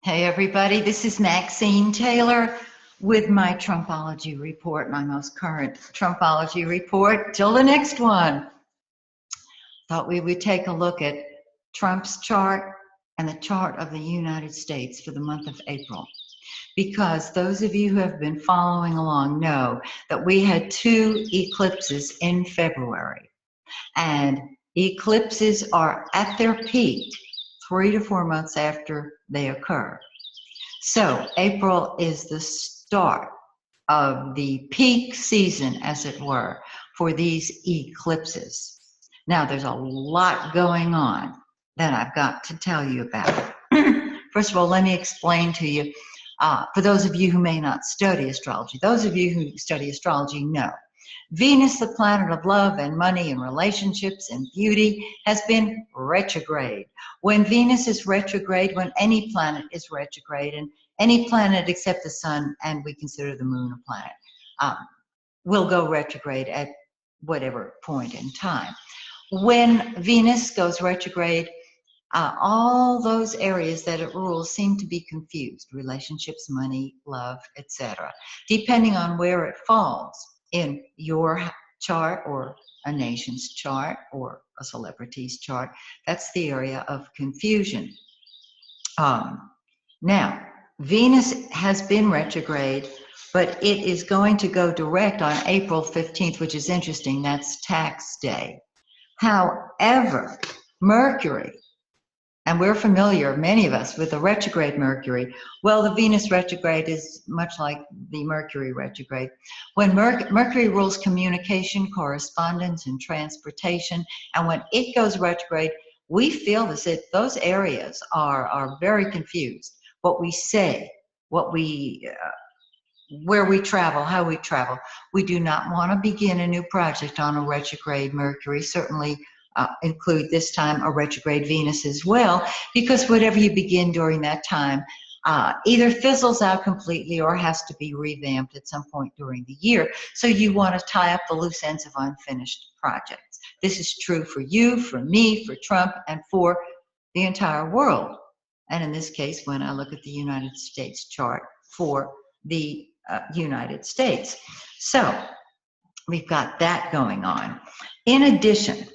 Hey everybody, this is Maxine Taylor with my Trumpology report, my most current Trumpology report. Till the next one. Thought we would take a look at Trump's chart and the chart of the United States for the month of April. Because those of you who have been following along know that we had two eclipses in February. And eclipses are at their peak 3 to 4 months after they occur. So April is the start of the peak season, as it were, for these eclipses. Now, there's a lot going on that I've got to tell you about. First of all, let me explain to you, for those of you who may not study astrology, those of you who study astrology know. Venus, the planet of love and money and relationships and beauty, has been retrograde. When Venus is retrograde, when any planet is retrograde, and any planet except the sun, and we consider the moon a planet, will go retrograde at whatever point in time. When Venus goes retrograde, all those areas that it rules seem to be confused: relationships, money, love, etc., depending on where it falls in your chart or a nation's chart or a celebrity's chart. That's the area of confusion. Now, Venus has been retrograde, but it is going to go direct on April 15th, which is interesting. That's tax day. However, Mercury, and we're familiar, many of us, with the retrograde Mercury. Well, the Venus retrograde is much like the Mercury retrograde. When Mercury rules communication, correspondence, and transportation, and when it goes retrograde, we feel as if those areas are very confused. What we say, what we, where we travel, how we travel. We do not want to begin a new project on a retrograde Mercury, certainly include this time a retrograde Venus as well, because whatever you begin during that time either fizzles out completely or has to be revamped at some point during the year. So you want to tie up the loose ends of unfinished projects. This is true for you, for me, for Trump, and for the entire world. And in this case, when I look at the United States chart for the United States. So we've got that going on. In addition,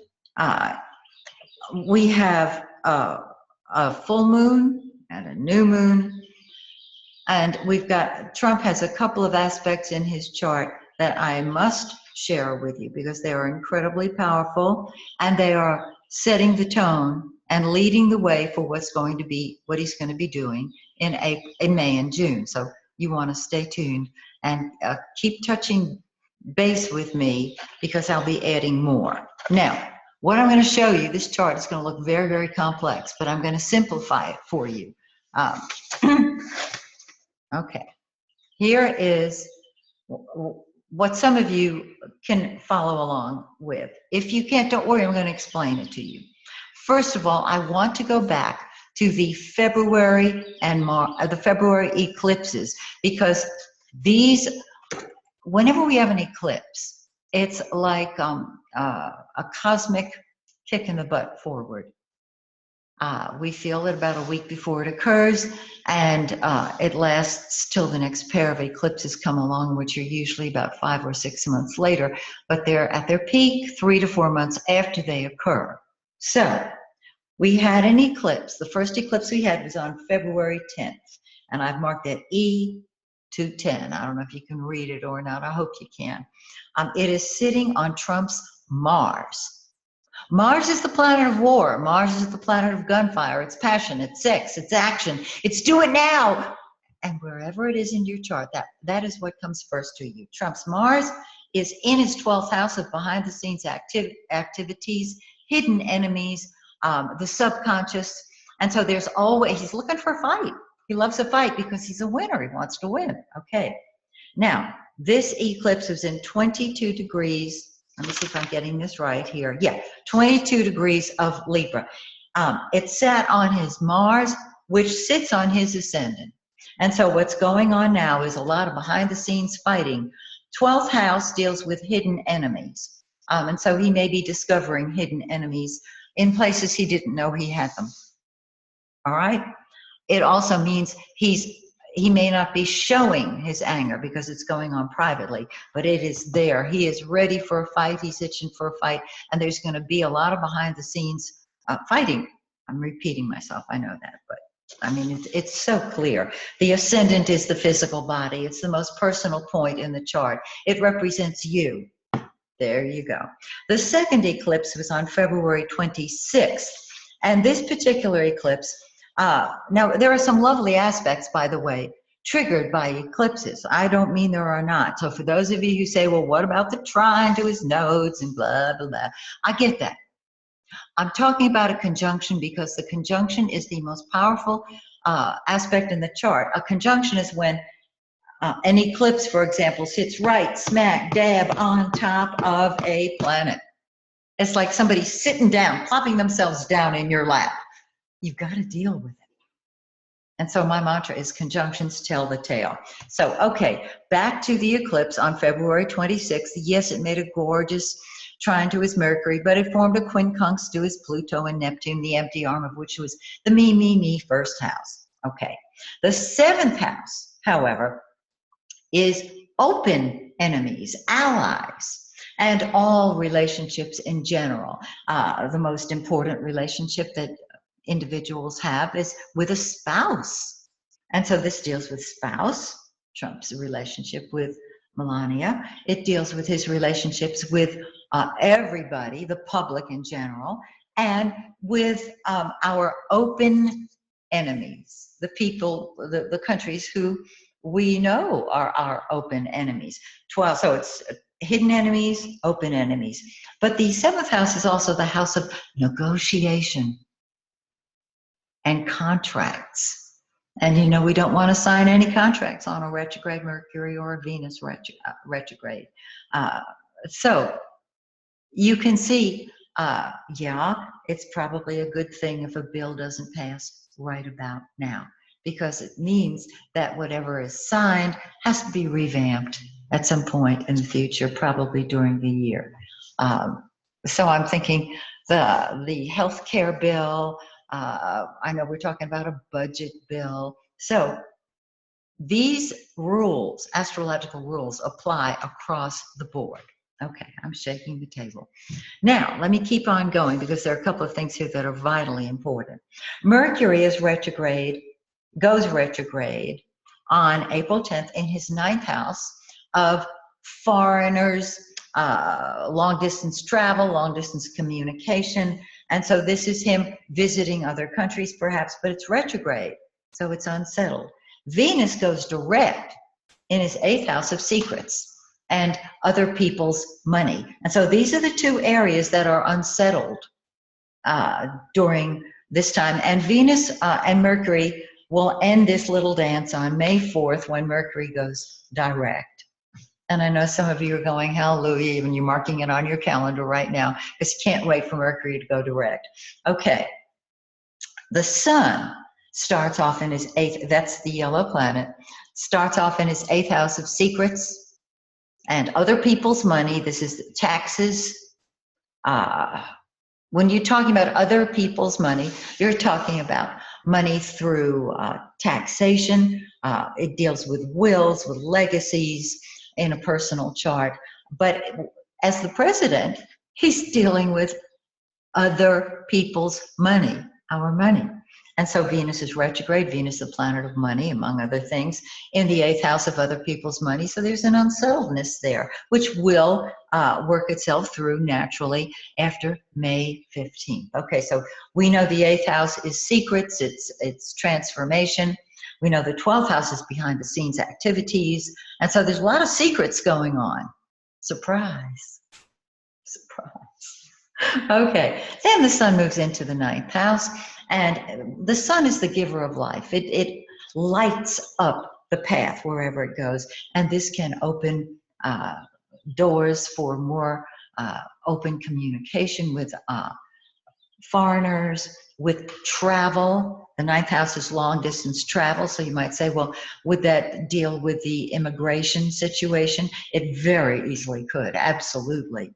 we have a full moon and a new moon, and we've got, Trump has a couple of aspects in his chart that I must share with you because they are incredibly powerful, and they are setting the tone and leading the way for what's going to be, what he's going to be doing in May and June. So you want to stay tuned and keep touching base with me because I'll be adding more. Now, what I'm going to show you, this chart is going to look very, very complex, but I'm going to simplify it for you. Okay, here is what some of you can follow along with. If you can't, don't worry, I'm going to explain it to you. First of all, I want to go back to the February and the February eclipses, because these, whenever we have an eclipse, it's like a cosmic kick in the butt forward. We feel it about a week before it occurs, and it lasts till the next pair of eclipses come along, which are usually about 5 or 6 months later, but they're at their peak 3 to 4 months after they occur. So we had an eclipse. The first eclipse we had was on February 10th, and I've marked that E210. I don't know if you can read it or not. I hope you can. It is sitting on Trump's Mars. Mars is the planet of war. Mars is the planet of gunfire. It's passion, it's sex, it's action. It's do it now. And wherever it is in your chart, that is what comes first to you. Trump's Mars is in his 12th house of behind-the-scenes activities, hidden enemies, the subconscious. And so there's always, he's looking for a fight. He loves a fight because he's a winner. He wants to win. Okay. Now, this eclipse was in 22 degrees. Let me see if I'm getting this right here. Yeah, 22 degrees of Libra. It sat on his Mars, which sits on his ascendant. And so what's going on now is a lot of behind-the-scenes fighting. 12th house deals with hidden enemies. And so he may be discovering hidden enemies in places he didn't know he had them. All right? it also means he may not be showing his anger because it's going on privately, but it is there. He is ready for a fight. He's itching for a fight, and there's going to be a lot of behind the scenes fighting. I'm repeating myself, I know that, but I mean, it's so clear. The ascendant is the physical body. It's the most personal point in the chart. It represents you. There you go. The second eclipse was on February 26th. And this particular eclipse, now there are some lovely aspects, by the way, triggered by eclipses. I don't mean there are not. So for those of you who say, well, what about the trine to his nodes and blah, blah, blah, I get that. I'm talking about a conjunction because the conjunction is the most powerful aspect in the chart. A conjunction is when an eclipse, for example, sits right smack dab on top of a planet. It's like somebody sitting down, plopping themselves down in your lap. You've got to deal with it. And so my mantra is conjunctions tell the tale. So, okay, back to the eclipse on February 26th. Yes, it made a gorgeous trine to his Mercury, but it formed a quincunx to his Pluto and Neptune, the empty arm of which was the me first house. Okay. The seventh house, however, is open enemies, allies, and all relationships in general. The most important relationship that individuals have is with a spouse. And so this deals with spouse, Trump's relationship with Melania. It deals with his relationships with everybody, the public in general, and with our open enemies, the people, the countries who we know are our open enemies. 12, so it's hidden enemies, open enemies. But the seventh house is also the house of negotiation and contracts. And you know, we don't want to sign any contracts on a retrograde Mercury or a Venus retrograde. So you can see, yeah, it's probably a good thing if a bill doesn't pass right about now, because it means that whatever is signed has to be revamped at some point in the future, probably during the year. So I'm thinking the health care bill, I know we're talking about a budget bill. So these rules, astrological rules, apply across the board. Okay, I'm shaking the table. Now, let me keep on going because there are a couple of things here that are vitally important. Mercury is retrograde, goes retrograde on April 10th in his ninth house of foreigners, long distance travel, long distance communication. And so this is him visiting other countries perhaps, but it's retrograde, so it's unsettled. Venus goes direct in his eighth house of secrets and other people's money. And so these are the two areas that are unsettled during this time. And Venus and Mercury will end this little dance on May 4th when Mercury goes direct. And I know some of you are going, hallelujah, even you're marking it on your calendar right now because you can't wait for Mercury to go direct. Okay. The sun starts off in his eighth, that's the yellow planet, starts off in his eighth house of secrets and other people's money. This is taxes. When you're talking about other people's money, you're talking about money through taxation. It deals with wills, with legacies in a personal chart. But as the president, he's dealing with other people's money, our money. And so Venus is retrograde, Venus the planet of money, among other things, in the eighth house of other people's money. So there's an unsettledness there, which will work itself through naturally after May 15th. Okay, so we know the eighth house is secrets, it's transformation. We know the 12th house is behind the scenes activities. And so there's a lot of secrets going on. Surprise, surprise. Okay, then the sun moves into the ninth house. And the sun is the giver of life. It lights up the path wherever it goes. And this can open doors for more open communication with foreigners, with travel. The ninth house is long distance travel. So you might say, well, would that deal with the immigration situation? It very easily could, absolutely.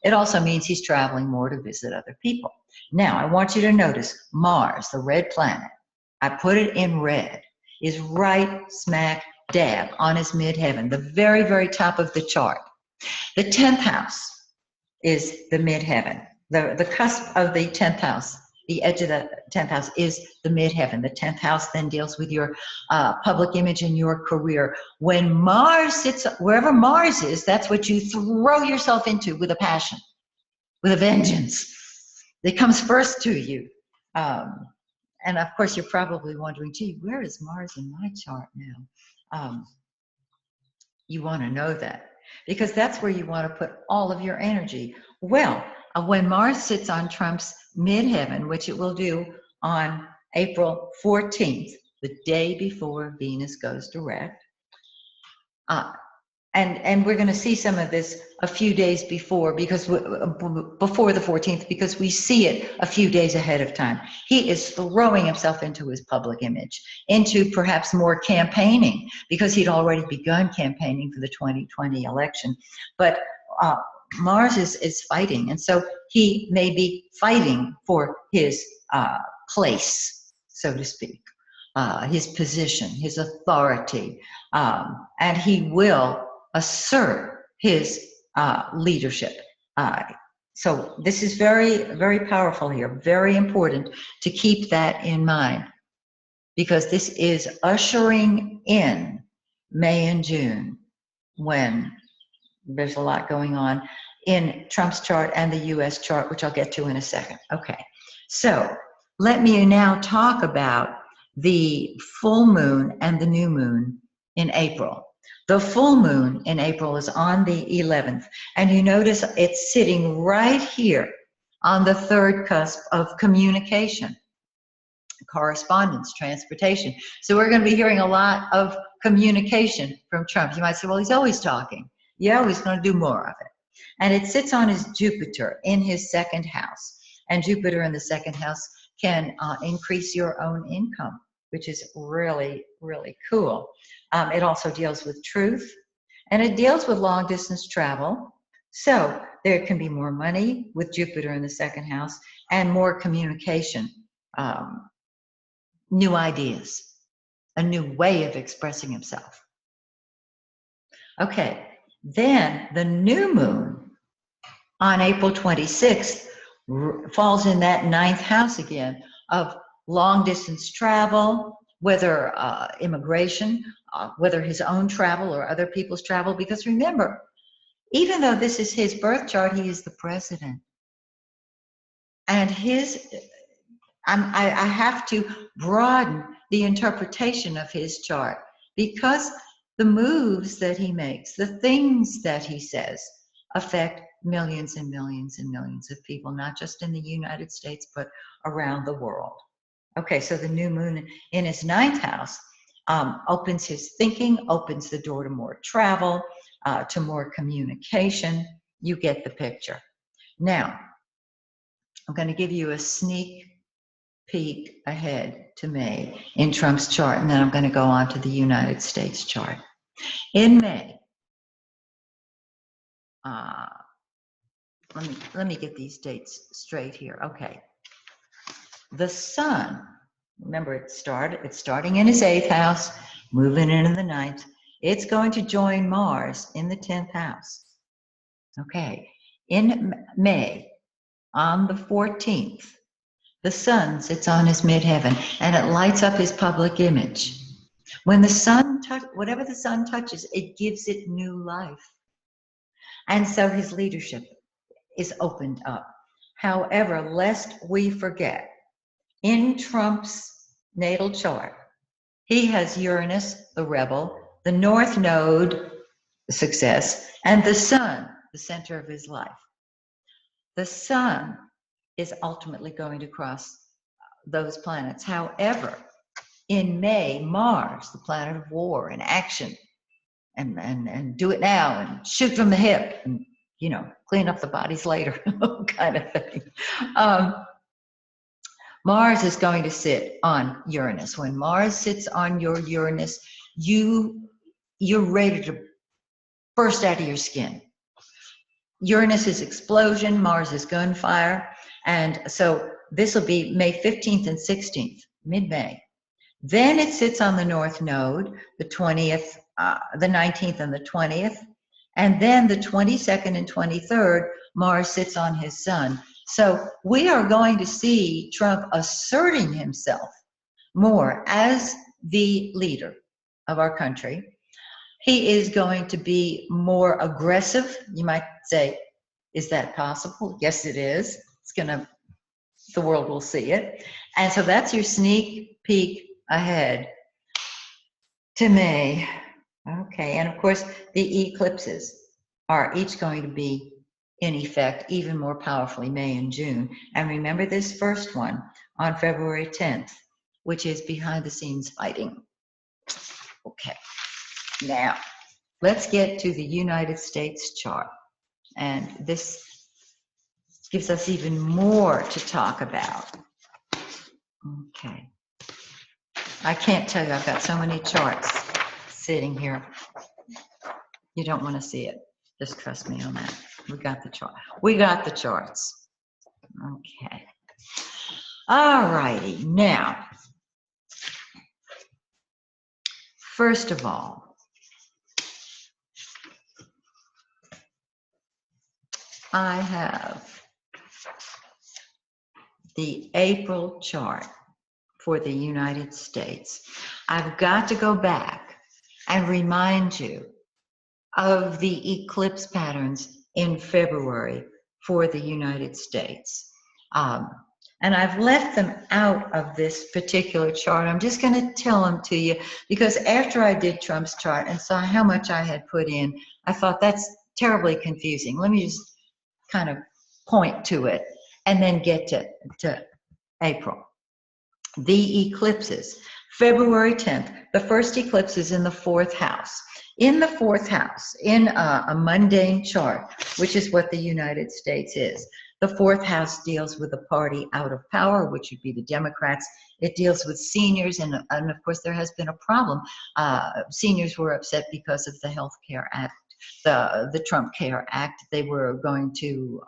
It also means he's traveling more to visit other people. Now, I want you to notice Mars, the red planet, I put it in red, is right smack dab on his midheaven, the very, very top of the chart. The 10th house is the midheaven. The cusp of the 10th house, the edge of the 10th house is the midheaven. The 10th house then deals with your public image and your career. When Mars sits, wherever Mars is, that's what you throw yourself into with a passion, with a vengeance. It comes first to you. And of course, you're probably wondering, gee, where is Mars in my chart now? You want to know that because that's where you want to put all of your energy. Well, when Mars sits on Trump's midheaven, which it will do on April 14th, the day before Venus goes direct, and we're going to see some of this a few days before, because before the 14th, because we see it a few days ahead of time. He is throwing himself into his public image, into perhaps more campaigning, because he'd already begun campaigning for the 2020 election. But Mars is fighting, and so he may be fighting for his place, so to speak, his position, his authority, and he will assert his leadership. So this is very, very powerful here, very important to keep that in mind, because this is ushering in May and June, when there's a lot going on in Trump's chart and the US chart, which I'll get to in a second. Okay, so let me now talk about the full moon and the new moon in April. The full moon in April is on the 11th, and you notice it's sitting right here on the third cusp of communication, correspondence, transportation. So we're going to be hearing a lot of communication from Trump. You might say, well, he's always talking. Yeah, he's going to do more of it. And it sits on his Jupiter in his second house. And Jupiter in the second house can increase your own income, which is really, really cool. It also deals with truth, and it deals with long distance travel. So there can be more money with Jupiter in the second house and more communication, new ideas, a new way of expressing himself. Okay, then the new moon on April 26th falls in that 9th house again of long distance travel, whether immigration, whether his own travel or other people's travel, because remember, even though this is his birth chart, he is the president. And I have to broaden the interpretation of his chart, because the moves that he makes, the things that he says, affect millions and millions and millions of people, not just in the United States, but around the world. Okay, so the new moon in his 9th house opens his thinking, opens the door to more travel, to more communication. You get the picture. Now, I'm going to give you a sneak peek ahead to May in Trump's chart, and then I'm going to go on to the United States chart. In May, let me get these dates straight here. Okay. The sun, remember it's starting in his 8th house, moving into the 9th. It's going to join Mars in the 10th house. Okay, in May, on the 14th, the sun sits on his midheaven and it lights up his public image. When the sun whatever the sun touches, it gives it new life. And so his leadership is opened up. However, lest we forget, in Trump's natal chart, he has Uranus, the rebel, the North Node, the success, and the sun, the center of his life. The sun is ultimately going to cross those planets. However, in May, Mars, the planet of war and action, and do it now and shoot from the hip and, clean up the bodies later kind of thing. Mars is going to sit on Uranus. When Mars sits on your Uranus, you're ready to burst out of your skin. Uranus is explosion, Mars is gunfire, and so this will be May 15th and 16th, mid-May. Then it sits on the North Node, the 20th, the 19th and the 20th. And then the 22nd and 23rd, Mars sits on his Sun. So we are going to see Trump asserting himself more as the leader of our country. He is going to be more aggressive. You might say, is that possible? Yes, it is. The world will see it. And so that's your sneak peek ahead to May. Okay, and of course, the eclipses are each going to be in effect even more powerfully May and June. And remember this first one on February 10th, which is behind the scenes fighting. Okay, now let's get to the United States chart. And this gives us even more to talk about. Okay. I can't tell you, I've got so many charts sitting here. You don't want to see it. Just trust me on that. We got the chart. We got the charts. Okay. All righty. Now, first of all, I have the April chart for the United States. I've got to go back and remind you of the eclipse patterns in February for the United States. And I've left them out of this particular chart. I'm just going to tell them to you because after I did Trump's chart and saw how much I had put in, I thought that's terribly confusing. Let me just kind of point to it and then get to April. The eclipses, February 10th, the first eclipse is in the 4th house. In the 4th house, in a mundane chart, which is what the United States is, the 4th house deals with the party out of power, which would be the Democrats. It deals with seniors, and of course there has been a problem. Seniors were upset because of the Health Care Act, the Trump Care Act. They were going to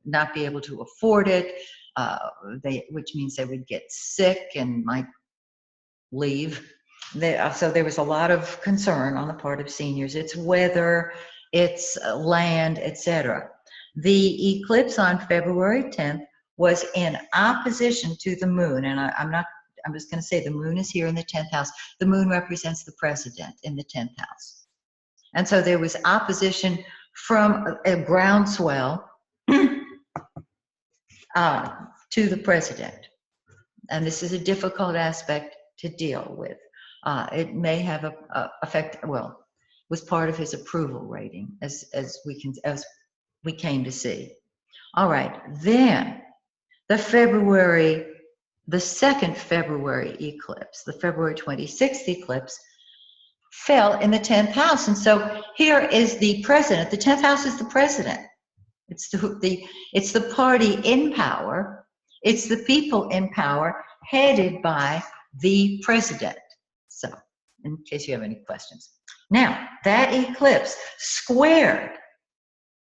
not be able to afford it, which means they would get sick and might leave. So there was a lot of concern on the part of seniors. It's weather, it's land, etc. The eclipse on February 10th was in opposition to the moon, and I'm just going to say the moon is here in the 10th house. The moon represents the president in the 10th house. And so there was opposition from a groundswell to the president. And this is a difficult aspect to deal with. It may have a effect, well, was part of his approval rating as we came to see. All right, then the 2nd February eclipse, the February 26th eclipse, fell in the 10th house. And so here is the president. The 10th house is the president. It's the party in power. It's the people in power headed by the president. So, in case you have any questions. Now, that eclipse squared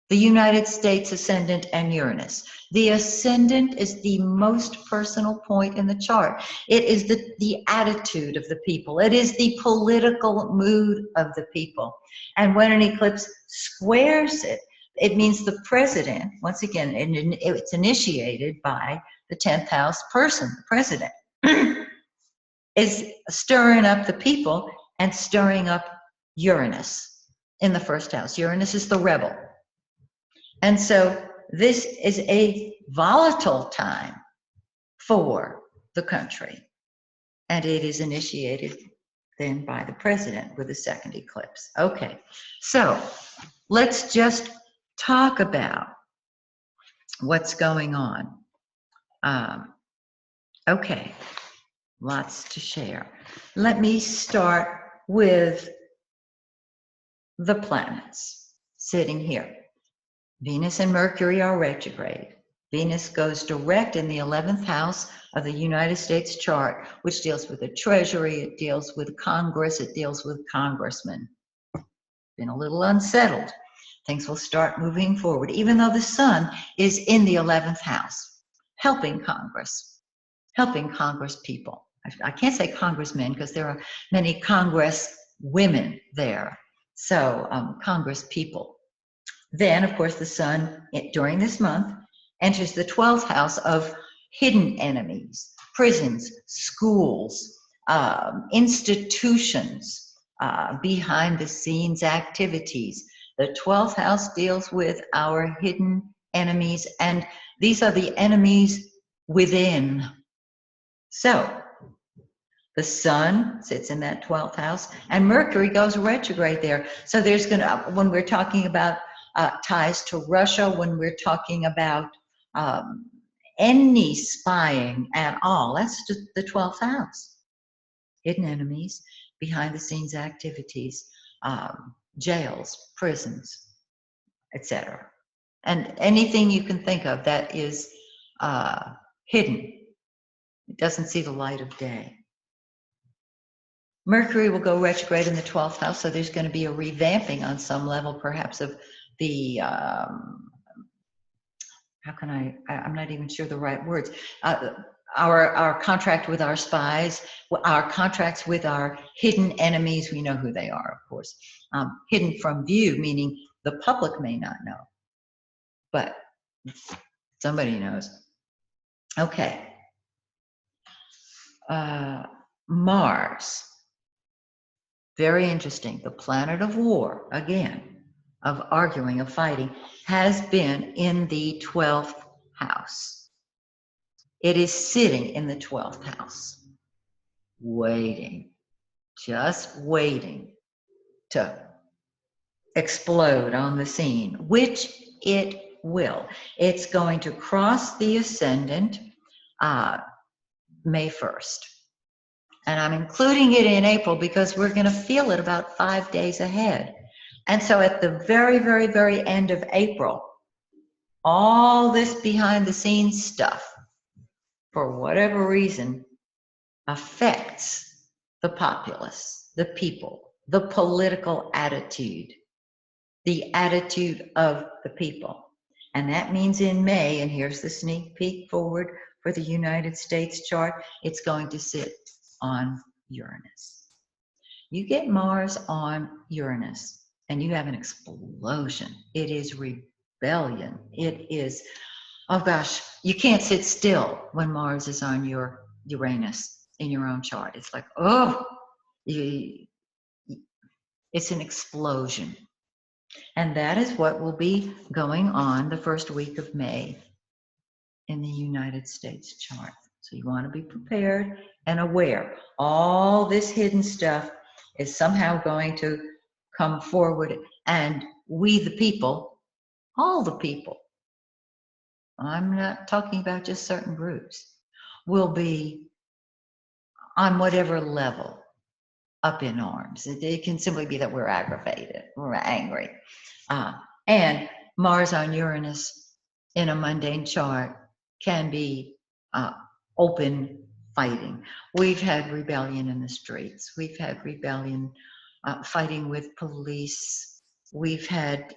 the United States ascendant and Uranus. The ascendant is the most personal point in the chart. It is the attitude of the people. It is the political mood of the people. And when an eclipse squares it, it means the president, once again, it's initiated by the 10th house person, the president, is stirring up the people and stirring up Uranus in the 1st house. Uranus is the rebel. And so this is a volatile time for the country. And it is initiated then by the president with the 2nd eclipse. Okay, so let's just talk about what's going on. Okay, lots to share. Let me start with the planets sitting here. Venus and Mercury are retrograde. Venus goes direct in the 11th house of the United States chart, which deals with the Treasury, it deals with Congress, it deals with congressmen. Been a little unsettled. Things will start moving forward, even though the Sun is in the 11th house, helping Congress people. I can't say congressmen because there are many Congress women there. So Congress people. Then, of course, the sun during this month enters the 12th house of hidden enemies, prisons, schools, institutions, behind the scenes activities. The 12th house deals with our hidden enemies, and these are the enemies within. So, the sun sits in that 12th house, and Mercury goes retrograde there. So there's going to, when we're talking about ties to Russia, when we're talking about any spying at all, that's just the 12th house. Hidden enemies, behind the scenes activities, jails, prisons, etc. And anything you can think of that is hidden. It doesn't see the light of day. Mercury will go retrograde in the 12th house, so there's going to be a revamping on some level, perhaps, of the, I'm not even sure the right words, our contract with our spies, our contracts with our hidden enemies. We know who they are, of course. Hidden from view, meaning the public may not know, but somebody knows. Okay. Mars. Very interesting. The planet of war, again, of arguing, of fighting, has been in the 12th house. It is sitting in the 12th house, waiting, just waiting to explode on the scene, which it will. It's going to cross the ascendant May 1st. And I'm including it in April because we're going to feel it about 5 days ahead. And so at the very, very, very end of April, all this behind the scenes stuff, for whatever reason, affects the populace, the people, the political attitude, the attitude of the people. And that means in May, and here's the sneak peek forward for the United States chart, it's going to sit on Uranus. You get Mars on Uranus and you have an explosion. It is rebellion. It is, oh gosh, you can't sit still when Mars is on your Uranus in your own chart. It's like, oh, it's an explosion. And that is what will be going on the first week of May in the United States chart. So you want to be prepared and aware. All this hidden stuff is somehow going to come forward, and we the people, all the people, I'm not talking about just certain groups, will be on whatever level up in arms. It can simply be that we're aggravated, we're angry. And Mars on Uranus in a mundane chart can be open fighting. We've had rebellion in the streets. We've had rebellion fighting with police. We've had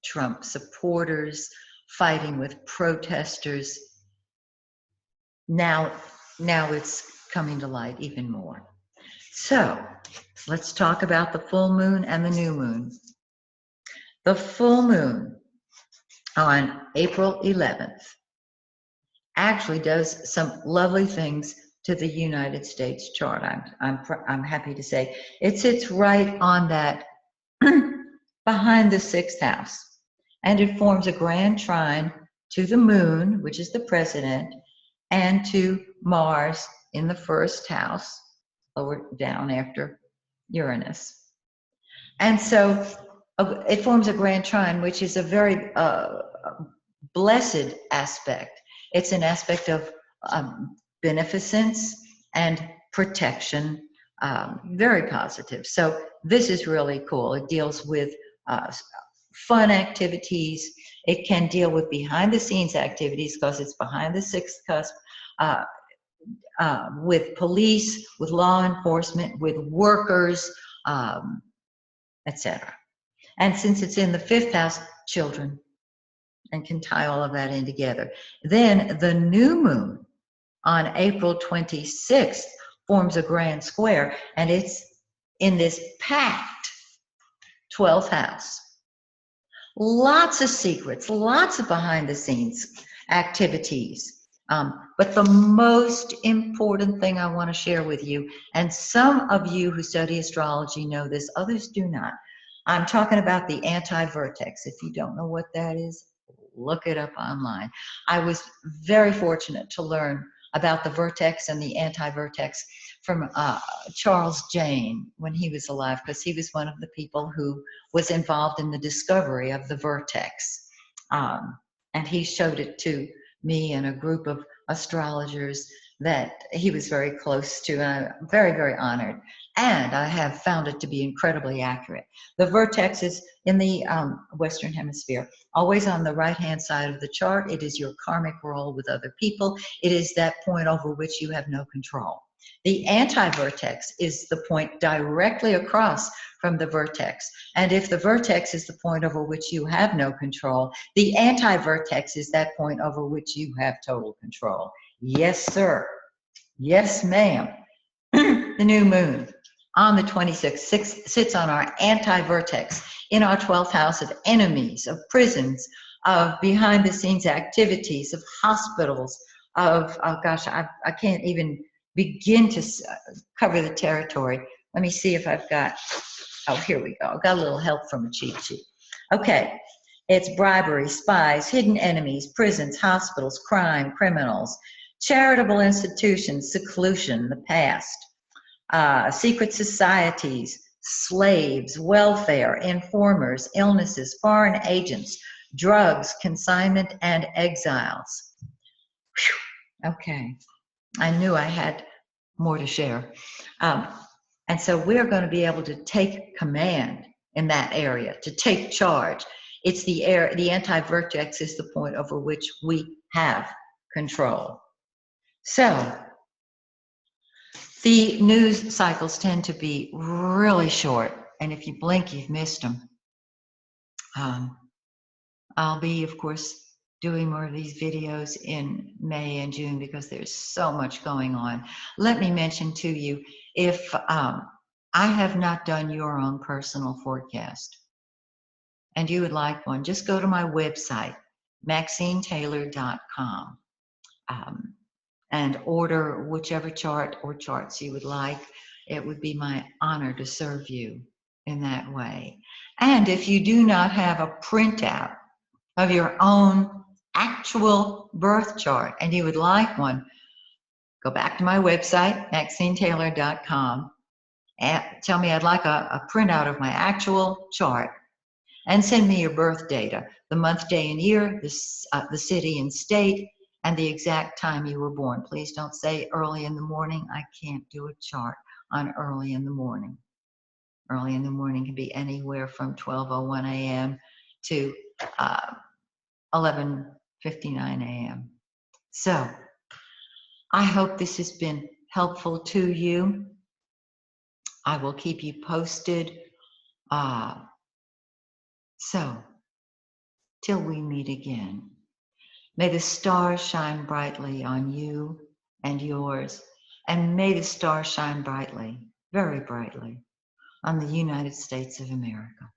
Trump supporters fighting with protesters. Now it's coming to light even more. So let's talk about the full moon and the new moon. The full moon on April 11th actually does some lovely things to the United States chart. I'm happy to say it sits right on that behind the 6th house, and it forms a grand trine to the moon, which is the president, and to Mars in the 1st house, lower down after Uranus. And so it forms a grand trine, which is a very blessed aspect. It's an aspect of beneficence and protection, very positive. So this is really cool. It deals with fun activities. It can deal with behind the scenes activities because it's behind the 6th cusp, with police, with law enforcement, with workers, etc. And since it's in the 5th house, children, and can tie all of that in together. Then the new moon on April 26th forms a grand square, and it's in this packed 12th house. Lots of secrets, lots of behind the scenes activities. But the most important thing I want to share with you, and some of you who study astrology know this, others do not. I'm talking about the anti-vertex. If you don't know what that is, look it up online. I was very fortunate to learn about the vertex and the anti-vertex from Charles Jane when he was alive, because he was one of the people who was involved in the discovery of the vertex. And he showed it to me and a group of astrologers that he was very close to, and I'm very, very honored. And I have found it to be incredibly accurate. The vertex is in the Western Hemisphere, always on the right-hand side of the chart. It is your karmic role with other people. It is that point over which you have no control. The anti-vertex is the point directly across from the vertex. And if the vertex is the point over which you have no control, the anti-vertex is that point over which you have total control. Yes, sir. Yes, ma'am. The new moon on the 26th sits on our anti-vertex in our 12th house of enemies, of prisons, of behind-the-scenes activities, of hospitals, of, oh gosh, I can't even begin to cover the territory. Let me see if I've got, oh, here we go. I've got a little help from a cheat sheet. Okay, it's bribery, spies, hidden enemies, prisons, hospitals, crime, criminals, charitable institutions, seclusion, the past, secret societies, slaves, welfare, informers, illnesses, foreign agents, drugs, consignment, and exiles. Whew. Okay, I knew I had more to share. And so we're going to be able to take command in that area, to take charge. It's the anti-vertex is the point over which we have control. So the news cycles tend to be really short, and if you blink, you've missed them. I'll be, of course, doing more of these videos in May and June because there's so much going on. Let me mention to you, if I have not done your own personal forecast and you would like one, just go to my website, MaxineTaylor.com. And order whichever chart or charts you would like. It would be my honor to serve you in that way. And if you do not have a printout of your own actual birth chart and you would like one, go back to my website, MaxineTaylor.com, and tell me I'd like a printout of my actual chart, and send me your birth data, the month, day, and year, the city and state, and the exact time you were born. Please don't say early in the morning. I can't do a chart on early in the morning. Early in the morning can be anywhere from 12:01 a.m. to 11:59 a.m. So I hope this has been helpful to you. I will keep you posted. So till we meet again. May the stars shine brightly on you and yours, and may the stars shine brightly, very brightly, on the United States of America.